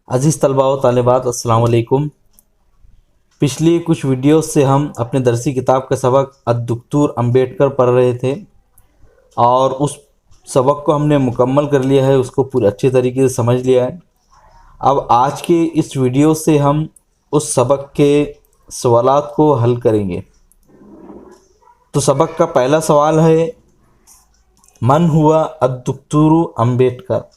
अज़ीज़ तलबा व तालिबात अस्सलाम वालेकुम। पिछली कुछ वीडियो से हम अपने दरसी किताब का सबक अद्दुक्तूर अम्बेडकर पढ़ रहे थे और उस सबक को हमने मुकम्मल कर लिया है, उसको पूरे अच्छे तरीके से समझ लिया है। अब आज के इस वीडियो से हम उस सबक के सवालात को हल करेंगे। तो सबक का पहला सवाल है, मन हुआ अद्दुक्तूर अम्बेडकर।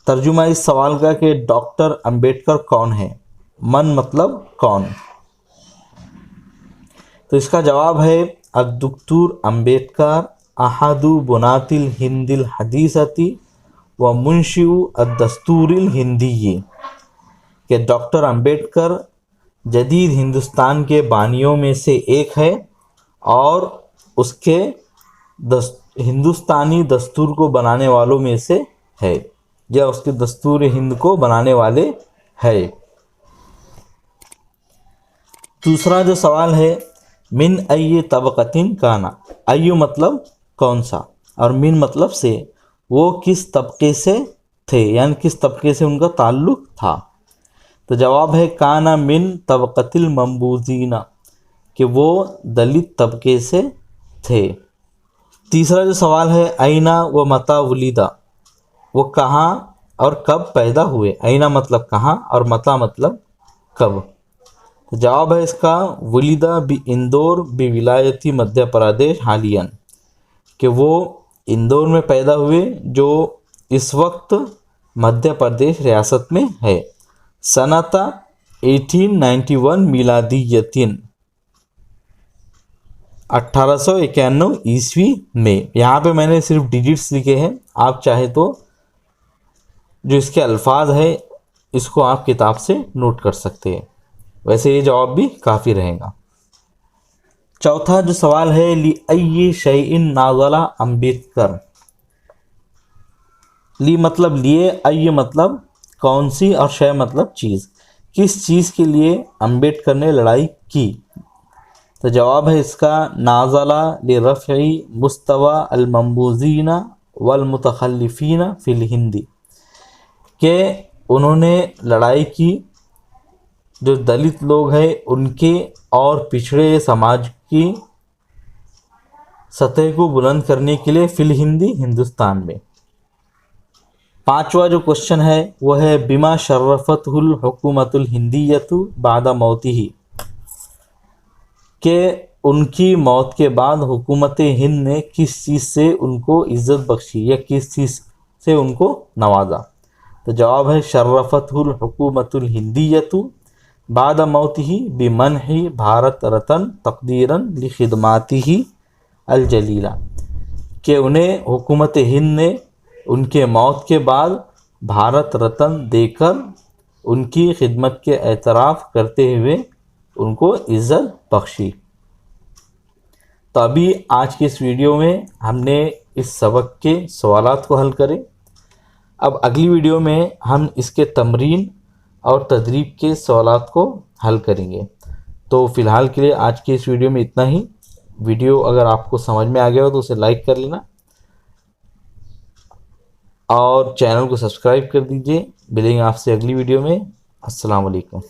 तर्जुमा इस सवाल का कि डॉक्टर अम्बेडकर कौन है। मन मतलब कौन। तो इसका जवाब है अद्दुक्तूर अम्बेडकर अहादु बुनातिल हिंदिल हदीसती व मुंशिउ अद्दस्तूरिल हिंदी। कि डॉक्टर अम्बेडकर जदीद हिंदुस्तान के बानियों में से एक है और उसके हिंदुस्तानी दस्तूर को बनाने वालों में से है, या उसके दस्तूर हिंद को बनाने वाले है। दूसरा जो सवाल है, मिन अय्य तबक़तिन काना। अय्यु मतलब कौन सा और मिन मतलब से, वो किस तबके से थे, यानी किस तबके से उनका ताल्लुक़ था। तो जवाब है काना मिन तबक़तिल मंबूजीना, कि वो दलित तबके से थे। तीसरा जो सवाल है, ऐना व मता वुलिदा। वो कहाँ और कब पैदा हुए। ऐना मतलब कहाँ और मता मतलब कब। तो जवाब है इसका वुलिदा बी इंदौर बी विलायती मध्य प्रदेश हालियन, कि वो इंदौर में पैदा हुए जो इस वक्त मध्य प्रदेश रियासत में है। सनता 1891 मिलादियतिन, 1891 ईस्वी में। यहाँ पे मैंने सिर्फ डिजिट्स लिखे हैं, आप चाहे तो जो इसके अल्फाज है इसको आप किताब से नोट कर सकते हैं। वैसे ये जवाब भी काफ़ी रहेगा। चौथा जो सवाल है, ली अय्यि शैइन नाज़ला अम्बेडकर। ली मतलब लिए, अय्य मतलब कौन सी और शय मतलब चीज़। किस चीज़ के लिए अम्बेडकर ने लड़ाई की। तो जवाब है इसका नाज़ला li रफ़ई मुस्तवा अल मंबूजीना वल मुतखल्लिफीना फिल हिंदी, के उन्होंने लड़ाई की जो दलित लोग हैं उनके और पिछड़े समाज की सतह को बुलंद करने के लिए फिल हिंदी हिंदुस्तान में। पांचवा जो क्वेश्चन है वह है बिमा शर्रफतहुल हुकूमतुल हिंदियतु बादा मौतिही, के उनकी मौत के बाद हुकूमत हिंद ने किस चीज़ से उनको इज़्ज़त बख्शी या किस चीज़ से उनको नवाजा। तो जवाब है शर्रफतहुल हुकूमतुल हिंदियतु बाद मौतिही बिमनहि भारत रतन तकदीरन लि खिदमातिही अल जलीला, कि उन्हें हुकूमत हिंद ने उनके मौत के बाद भारत रत्न देकर उनकी खिदमत के एतराफ़ करते हुए उनको इज़्ज़त बख्शी। तो अभी आज के इस वीडियो में हमने इस सबक के सवालात को हल करे। अब अगली वीडियो में हम इसके तमरीन और तदरीब के सवालात को हल करेंगे। तो फ़िलहाल के लिए आज की इस वीडियो में इतना ही। वीडियो अगर आपको समझ में आ गया हो तो उसे लाइक कर लेना और चैनल को सब्सक्राइब कर दीजिए। मिलेंगे आपसे अगली वीडियो में। अस्सलाम वालेकुम।